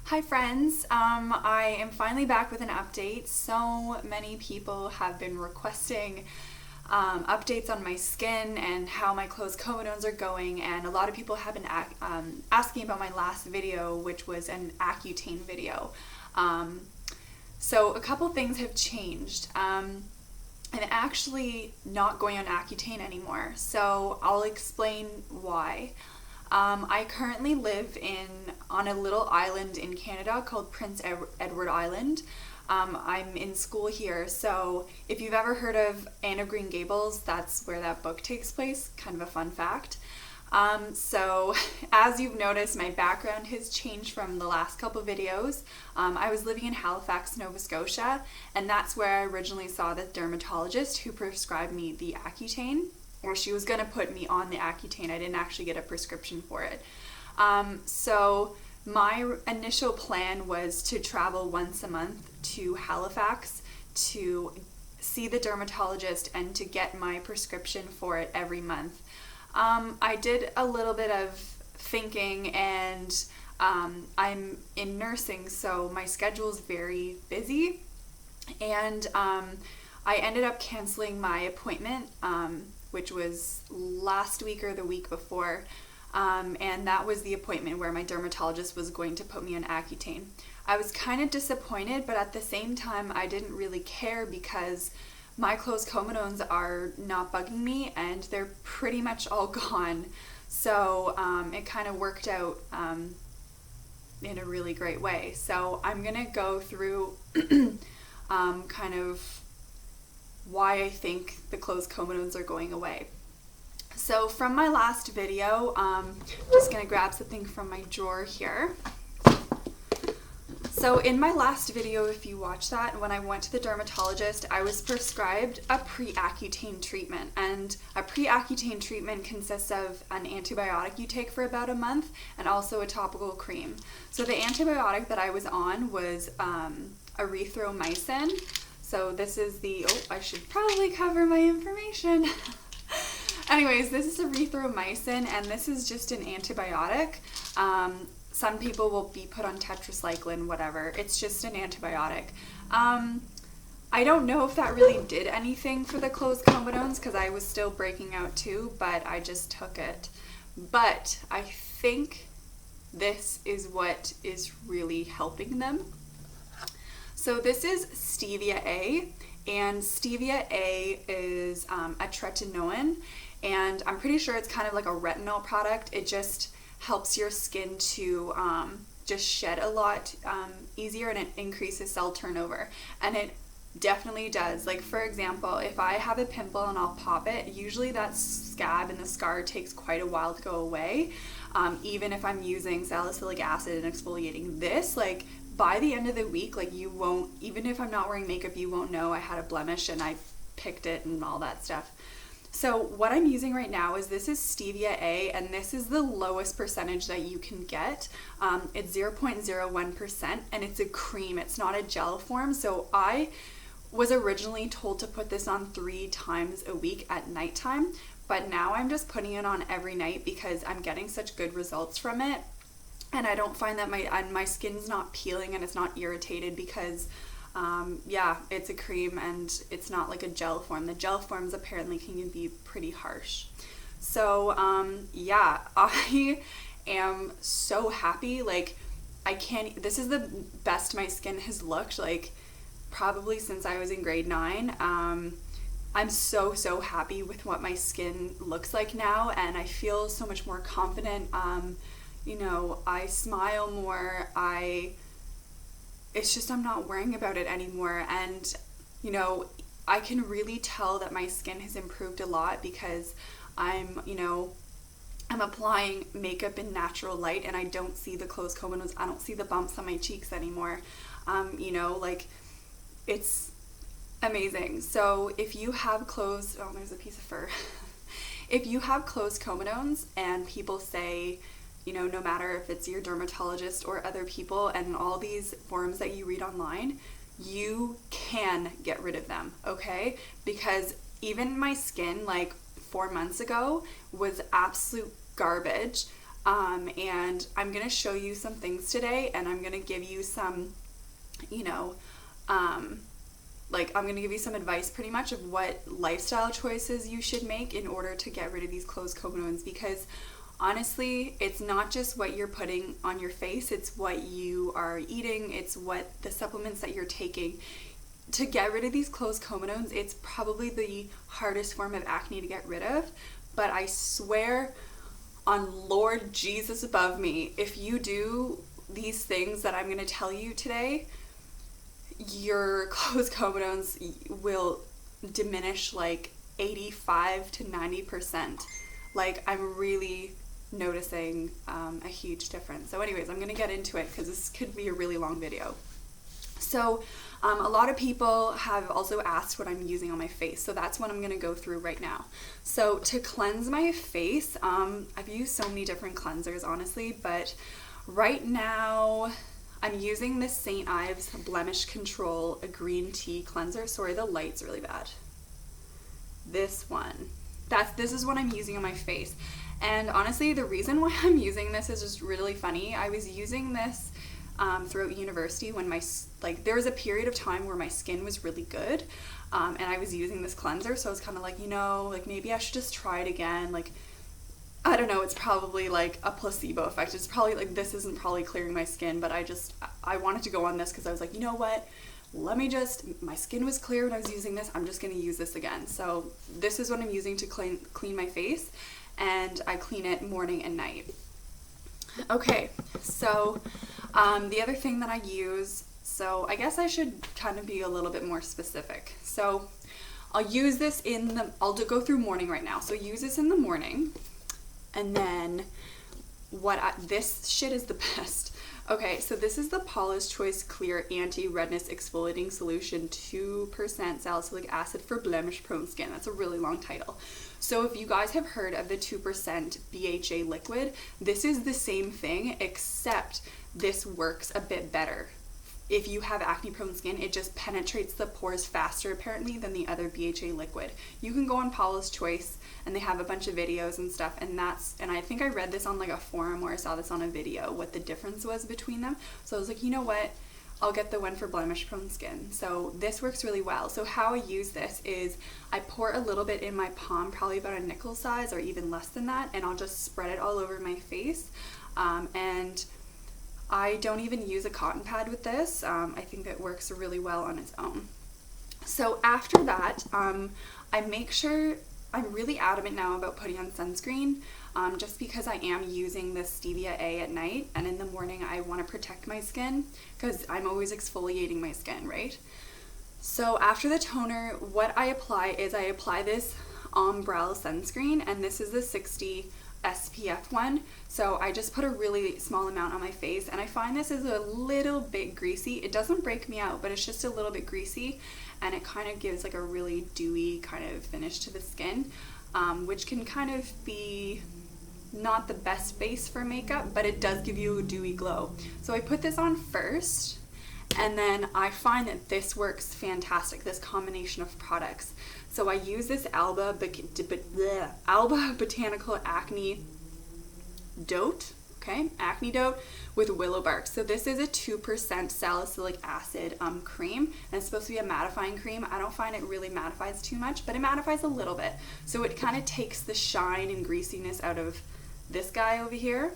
Hi friends, I am finally back with an update. So many people have been requesting updates on my skin and how my closed comedones are going, and a lot of people have been asking about my last video, which was an Accutane video. So a couple things have changed. I'm actually not going on Accutane anymore, so I'll explain why. I currently live on a little island in Canada called Prince Edward Island. I'm in school here, so if you've ever heard of Anne of Green Gables, that's where that book takes place. Kind of a fun fact. So as you've noticed, my background has changed from the last couple videos. I was living in Halifax, Nova Scotia, and that's where I originally saw the dermatologist who prescribed me the Accutane. Or she was going to put me on the Accutane. I didn't actually get a prescription for it. So my initial plan was to travel once a month to Halifax to see the dermatologist and to get my prescription for it every month. I did a little bit of thinking, and I'm in nursing, so my schedule is very busy, and I ended up canceling my appointment, which was last week or the week before, and that was the appointment where my dermatologist was going to put me on Accutane. I was kind of disappointed, but at the same time I didn't really care because my closed comedones are not bugging me and they're pretty much all gone. So it kind of worked out in a really great way. So I'm gonna go through kind of why I think the closed comedones are going away. So from my last video, I'm just going to grab something from my drawer here. So in my last video, if you watch that, when I went to the dermatologist, I was prescribed a pre-Accutane treatment, and a pre-Accutane treatment consists of an antibiotic you take for about a month and also a topical cream. So the antibiotic that I was on was erythromycin. So this is I should probably cover my information. Anyways, this is erythromycin, and this is just an antibiotic. Some people will be put on tetracycline, whatever. It's just an antibiotic. I don't know if that really did anything for the closed comedones because I was still breaking out too, but I just took it. But I think this is what is really helping them. So this is Stevia A, and Stevia A is a tretinoin, and I'm pretty sure it's kind of like a retinol product. It just helps your skin to just shed a lot easier, and it increases cell turnover, and it definitely does. Like, for example, if I have a pimple and I'll pop it, usually that scab and the scar takes quite a while to go away. Even if I'm using salicylic acid and exfoliating this, like, by the end of the week, like, you won't, even if I'm not wearing makeup, you won't know I had a blemish and I picked it and all that stuff. So what I'm using right now is this is Stevia A, and this is the lowest percentage that you can get. It's 0.01%, and it's a cream. It's not a gel form. So I was originally told to put this on 3 times a week at nighttime, but now I'm just putting it on every night because I'm getting such good results from it. And I don't find that my skin's not peeling and it's not irritated because, yeah, it's a cream and it's not like a gel form. The gel forms apparently can be pretty harsh. So, yeah, I am so happy. Like, this is the best my skin has looked, like, probably since I was in grade 9. I'm so happy with what my skin looks like now, and I feel so much more confident. You know, I smile more, it's just I'm not worrying about it anymore, and, you know, I can really tell that my skin has improved a lot because I'm applying makeup in natural light, and I don't see the closed comedones, I don't see the bumps on my cheeks anymore. You know, like, it's amazing. So if you have there's a piece of fur. If you have closed comedones and people say, you know, no matter if it's your dermatologist or other people and all these forums that you read online, you can get rid of them, okay? Because even my skin, like 4 months ago, was absolute garbage. and I'm gonna show you some things today, and I'm gonna give you some, you know, like I'm gonna give you some advice pretty much of what lifestyle choices you should make in order to get rid of these closed comedones, because honestly, it's not just what you're putting on your face, it's what you are eating, it's what the supplements that you're taking. To get rid of these closed comedones, it's probably the hardest form of acne to get rid of, but I swear on Lord Jesus above me, if you do these things that I'm going to tell you today, your closed comedones will diminish like 85 to 90%. Like, I'm really noticing a huge difference. So anyways, I'm going to get into it because this could be a really long video. So a lot of people have also asked what I'm using on my face, so that's what I'm going to go through right now. So to cleanse my face, I've used so many different cleansers, honestly, but right now I'm using this St. Ives Blemish Control, a green tea cleanser. Sorry, the light's really bad. This one. This is what I'm using on my face. And honestly, the reason why I'm using this is just really funny. I was using this throughout university when there was a period of time where my skin was really good, and I was using this cleanser, so I was kind of like, you know, like maybe I should just try it again. Like, I don't know, it's probably like a placebo effect. It's probably like, this isn't probably clearing my skin, but I wanted to go on this because I was like, you know what, my skin was clear when I was using this, I'm just going to use this again. So this is what I'm using to clean my face, and I clean it morning and night. Okay, so the other thing that I use, so I guess I should kind of be a little bit more specific. So I'll use this I'll go through morning right now. So use this in the morning, and then this shit is the best. Okay, so this is the Paula's Choice Clear Anti-Redness Exfoliating Solution, 2% salicylic acid for blemish prone skin. That's a really long title. So if you guys have heard of the 2% BHA liquid, this is the same thing, except this works a bit better. If you have acne prone skin, it just penetrates the pores faster apparently than the other BHA liquid. You can go on Paula's Choice and they have a bunch of videos and stuff, and I think I read this on like a forum or I saw this on a video, what the difference was between them. So I was like, you know what, I'll get the one for blemish prone skin. So this works really well. So how I use this is I pour a little bit in my palm, probably about a nickel size or even less than that, and I'll just spread it all over my face. And I don't even use a cotton pad with this. I think it works really well on its own. So after that, I make sure, I'm really adamant now about putting on sunscreen, just because I am using the Stevia A at night, and in the morning I want to protect my skin because I'm always exfoliating my skin, right? So after the toner, what I apply is I apply this Ombrelle sunscreen, and this is the 60 SPF one. So I just put a really small amount on my face, and I find this is a little bit greasy. It doesn't break me out, but it's just a little bit greasy, and it kind of gives like a really dewy kind of finish to the skin, which can kind of be not the best base for makeup, but it does give you a dewy glow. So I put this on first, and then I find that this works fantastic, this combination of products. So I use this Alba Botanical Acne Dote, okay, Acne Dote with willow bark. So this is a 2% salicylic acid cream, and it's supposed to be a mattifying cream. I don't find it really mattifies too much, but it mattifies a little bit. So it kind of takes the shine and greasiness out of this guy over here.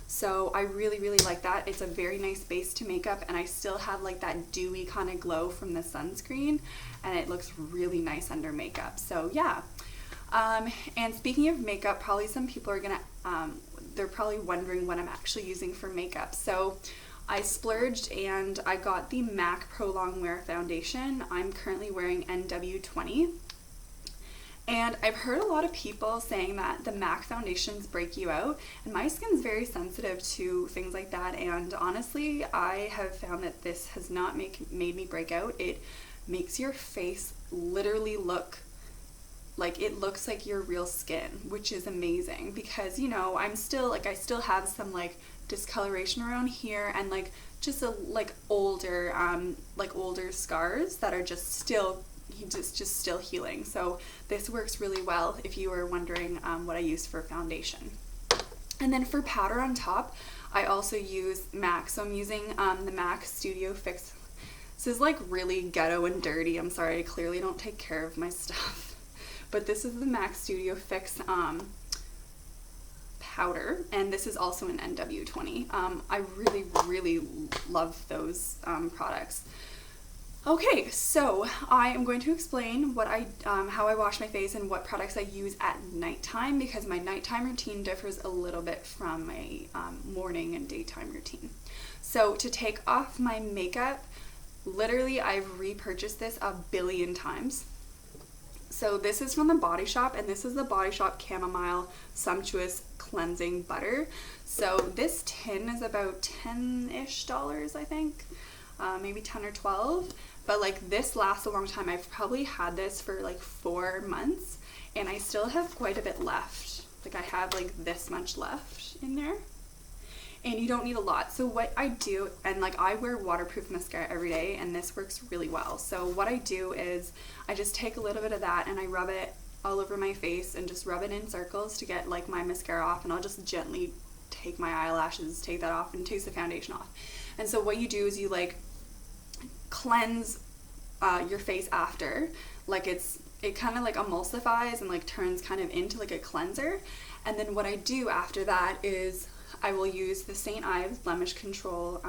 So I really, really like that. It's a very nice base to makeup, and I still have like that dewy kind of glow from the sunscreen, and it looks really nice under makeup. So yeah. And speaking of makeup, probably some people are they're probably wondering what I'm actually using for makeup. So I splurged and I got the MAC Prolongwear foundation. I'm currently wearing NW20. And I've heard a lot of people saying that the MAC foundations break you out, and my skin's very sensitive to things like that, and honestly I have found that this has not made me break out. It makes your face literally look like it looks like your real skin, which is amazing, because you know I still have some like discoloration around here, and like just older scars that are just still healing. So this works really well if you were wondering what I use for foundation. And then for powder on top, I also use MAC. So I'm using the MAC Studiofix. This is like really ghetto and dirty. I'm sorry, I clearly don't take care of my stuff. But this is the MAC Studiofix powder, and this is also an NW20. I really, really love those products. Okay, so I am going to explain what how I wash my face and what products I use at nighttime, because my nighttime routine differs a little bit from my morning and daytime routine. So to take off my makeup, literally I've repurchased this a billion times. So this is from the Body Shop, and this is the Body Shop Chamomile Sumptuous Cleansing Butter. So this tin is about $10-ish, I think, maybe 10 or 12. But like this lasts a long time. I've probably had this for like 4 months, and I still have quite a bit left. Like I have like this much left in there. And you don't need a lot. So what I do, and like I wear waterproof mascara every day, and this works really well. So what I do is I just take a little bit of that and I rub it all over my face and just rub it in circles to get like my mascara off, and I'll just gently take my eyelashes, take that off, and take the foundation off. And so what you do is you like cleanse your face after, like it kind of like emulsifies and like turns kind of into like a cleanser. And then what I do after that is I will use the St. Ives Blemish Control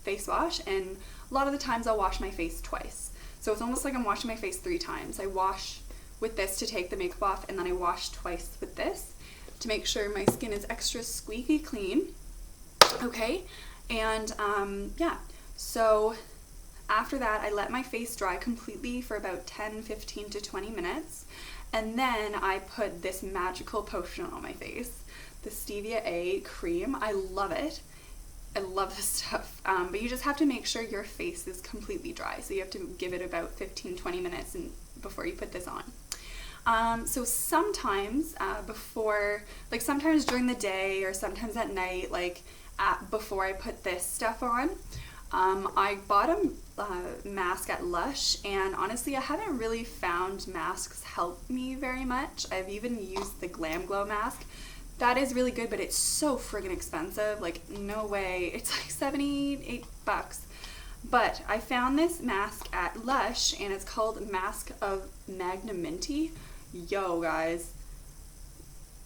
face wash, and a lot of the times I'll wash my face twice. So it's almost like I'm washing my face 3 times. I wash with this to take the makeup off, and then I wash twice with this to make sure my skin is extra squeaky clean. Okay, and yeah, so after that I let my face dry completely for about 10, 15 to 20 minutes, and then I put this magical potion on my face, the Stevia A cream. I love it. I love this stuff, but you just have to make sure your face is completely dry. So you have to give it about 15-20 minutes before you put this on. So sometimes sometimes during the day or sometimes at night, like before I put this stuff on, I bought a mask at Lush, and honestly I haven't really found masks help me very much. I've even used the Glam Glow mask. That is really good, but it's so friggin' expensive. Like, no way. It's like $78. But I found this mask at Lush, and it's called Mask of Magnamenti. Yo, guys,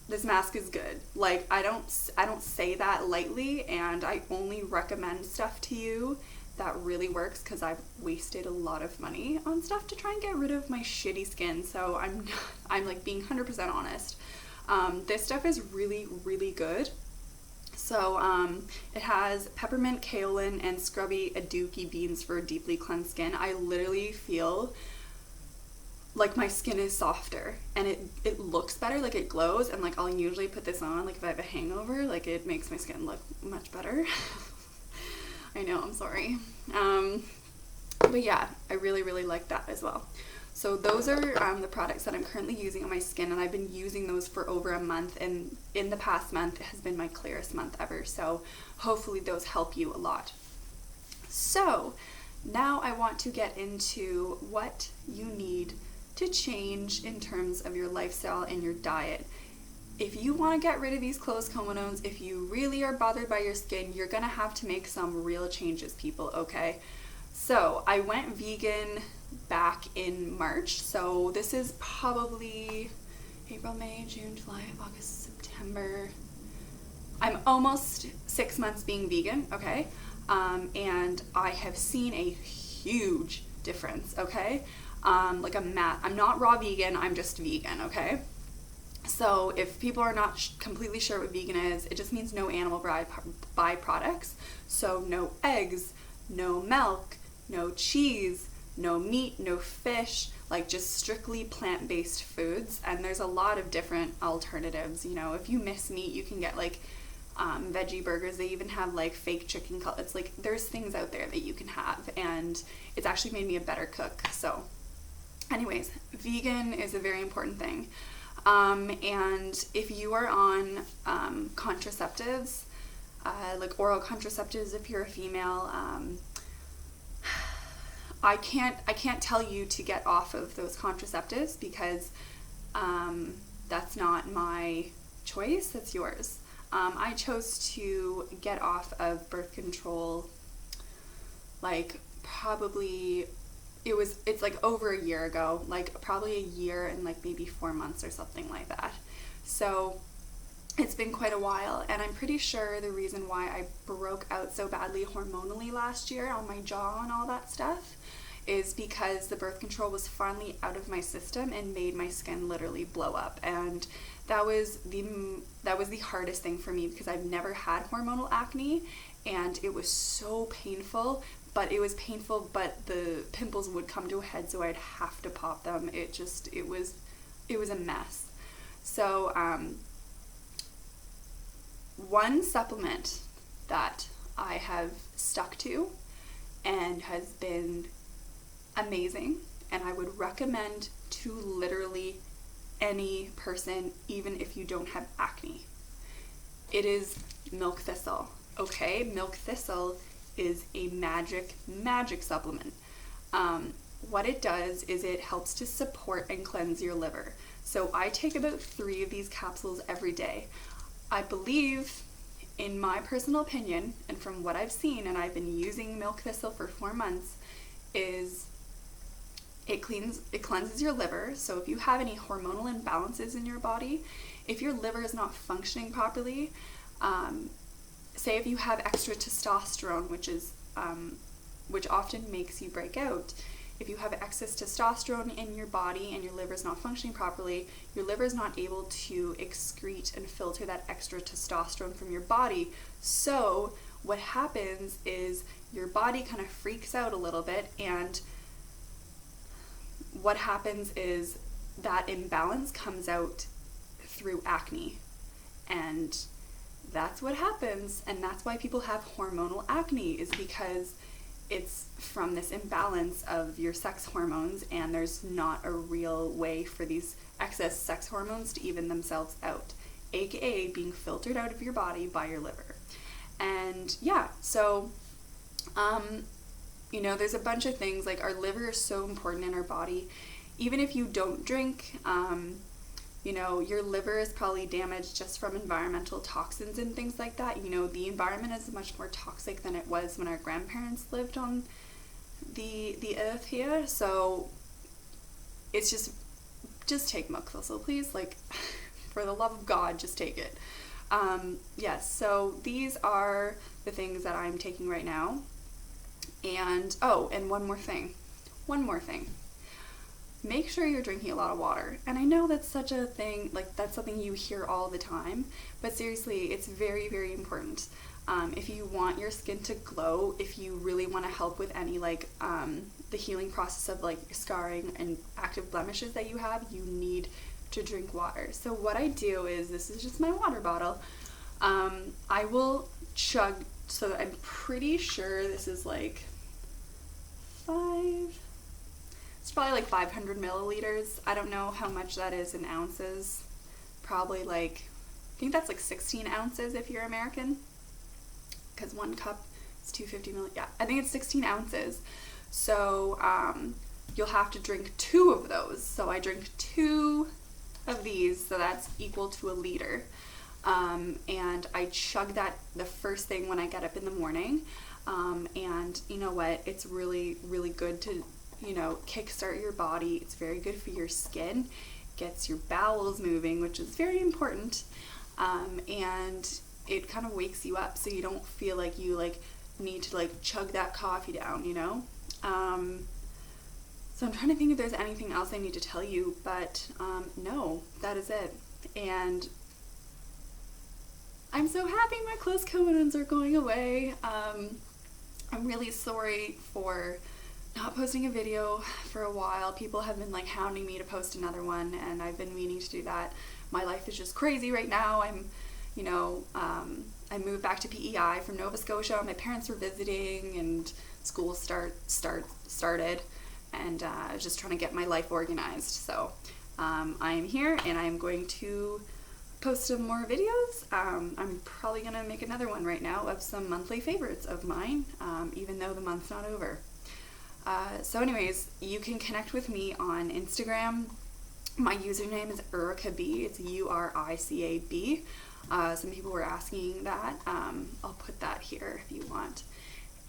this mask is good. Like, I don't say that lightly, and I only recommend stuff to you that really works, because I've wasted a lot of money on stuff to try and get rid of my shitty skin. So I'm like being 100% honest. This stuff is really, really good. So it has peppermint, kaolin, and scrubby aduki beans for deeply cleansed skin. I literally feel like my skin is softer, and it looks better, like it glows, and like I'll usually put this on like if I have a hangover, like it makes my skin look much better. I know, I'm sorry. But yeah, I really, really like that as well. So those are the products that I'm currently using on my skin, and I've been using those for over a month, and in the past month it has been my clearest month ever, so hopefully those help you a lot. So now I want to get into what you need to change in terms of your lifestyle and your diet. If you want to get rid of these closed comedones, if you really are bothered by your skin, you're gonna have to make some real changes, people, okay? So I went vegan back in March, so this is probably April, May, June, July, August, September. I'm almost 6 months being vegan, okay? And I have seen a huge difference, okay? I'm not raw vegan, I'm just vegan, okay? So if people are not completely sure what vegan is, it just means no animal byproducts. So no eggs, no milk, no cheese, no meat, no fish, like just strictly plant-based foods. And there's a lot of different alternatives. You know, if you miss meat, you can get like veggie burgers. They even have like fake chicken cutlets. Like there's things out there that you can have, and it's actually made me a better cook. So anyways, vegan is a very important thing. And if you are on contraceptives, like oral contraceptives, if you're a female, I can't tell you to get off of those contraceptives, because that's not my choice, that's yours. I chose to get off of birth control like probably it's like over a year ago, like probably a year and like maybe 4 months or something like that. So it's been quite a while, and I'm pretty sure the reason why I broke out so badly hormonally last year on my jaw and all that stuff is because the birth control was finally out of my system and made my skin literally blow up. And that was the hardest thing for me, because I've never had hormonal acne, and it was so painful. But it was painful, but the pimples would come to a head, so I'd have to pop them. It was a mess. So one supplement that I have stuck to and has been amazing, and I would recommend to literally any person, even if you don't have acne. It is milk thistle. Okay, milk thistle is a magic supplement. What it does is it helps to support and cleanse your liver. So I take about 3 of these capsules every day. I believe, in my personal opinion, and from what I've seen, and I've been using milk thistle for 4 months, is it cleanses your liver. So if you have any hormonal imbalances in your body, if your liver is not functioning properly, say if you have extra testosterone, which often makes you break out. If you have excess testosterone in your body and your liver is not functioning properly, your liver is not able to excrete and filter that extra testosterone from your body. So what happens is your body kind of freaks out a little bit, and what happens is that imbalance comes out through acne. And that's what happens, and that's why people have hormonal acne, is because it's from this imbalance of your sex hormones, and there's not a real way for these excess sex hormones to even themselves out, aka being filtered out of your body by your liver. And yeah, so there's a bunch of things, like our liver is so important in our body. Even if you don't drink, your liver is probably damaged just from environmental toxins and things like that. The environment is much more toxic than it was when our grandparents lived on the earth here. So it's just take milk thistle, please. Like, for the love of God, just take it. Yes, so these are the things that I'm taking right now. And one more thing. Make sure you're drinking a lot of water. And I know that's such a thing, like that's something you hear all the time, but seriously, it's very, very important. If you want your skin to glow, if you really want to help with any the healing process of like scarring and active blemishes that you have, you need to drink water. So what I do is, this is just my water bottle. I will chug, so I'm pretty sure this is like it's probably like 500 milliliters. I don't know how much that is in ounces. Probably I think that's like 16 ounces if you're American, because 1 cup is 250 milliliters. Yeah, I think it's 16 ounces. So you'll have to drink 2 of those. So I drink 2 of these, so that's equal to a liter. And I chug that the first thing when I get up in the morning. And you know what? It's really, really good to kickstart your body. It's very good for your skin, gets your bowels moving, which is very important, and it kind of wakes you up, so you don't feel like you need to chug that coffee down, so I'm trying to think if there's anything else I need to tell you, but no, that is it. And I'm so happy my close comedones are going away. I'm really sorry for not posting a video for a while. People have been hounding me to post another one, and I've been meaning to do that. My life is just crazy right now. I moved back to PEI from Nova Scotia. My parents were visiting, and school started, and I was just trying to get my life organized. So I am here, and I'm going to post some more videos. I'm probably gonna make another one right now of some monthly favorites of mine, even though the month's not over. So anyways, you can connect with me on Instagram. My username is Uricab. It's URICAB. Some people were asking that. I'll put that here if you want.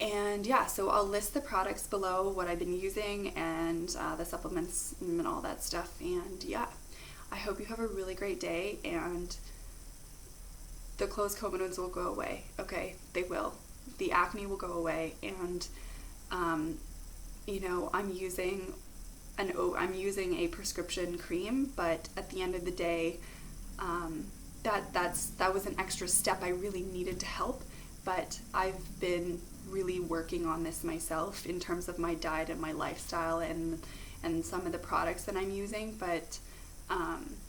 And yeah, so I'll list the products below, what I've been using, and the supplements and all that stuff. And yeah, I hope you have a really great day, and the closed comedones will go away. Okay, they will. The acne will go away, and you know, I'm using a prescription cream, but at the end of the day, that was an extra step I really needed to help. But I've been really working on this myself in terms of my diet and my lifestyle and some of the products that I'm using. But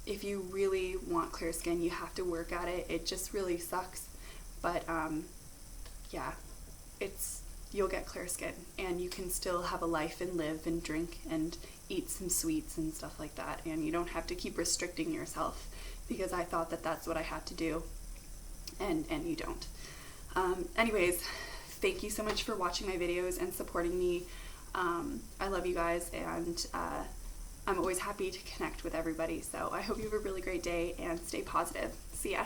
if you really want clear skin, you have to work at it. It just really sucks, but yeah, you'll get clear skin, and you can still have a life and live and drink and eat some sweets and stuff like that, and you don't have to keep restricting yourself, because I thought that that's what I had to do, and you don't. Anyways, thank you so much for watching my videos and supporting me. I love you guys, and I'm always happy to connect with everybody. So I hope you have a really great day and stay positive. See ya.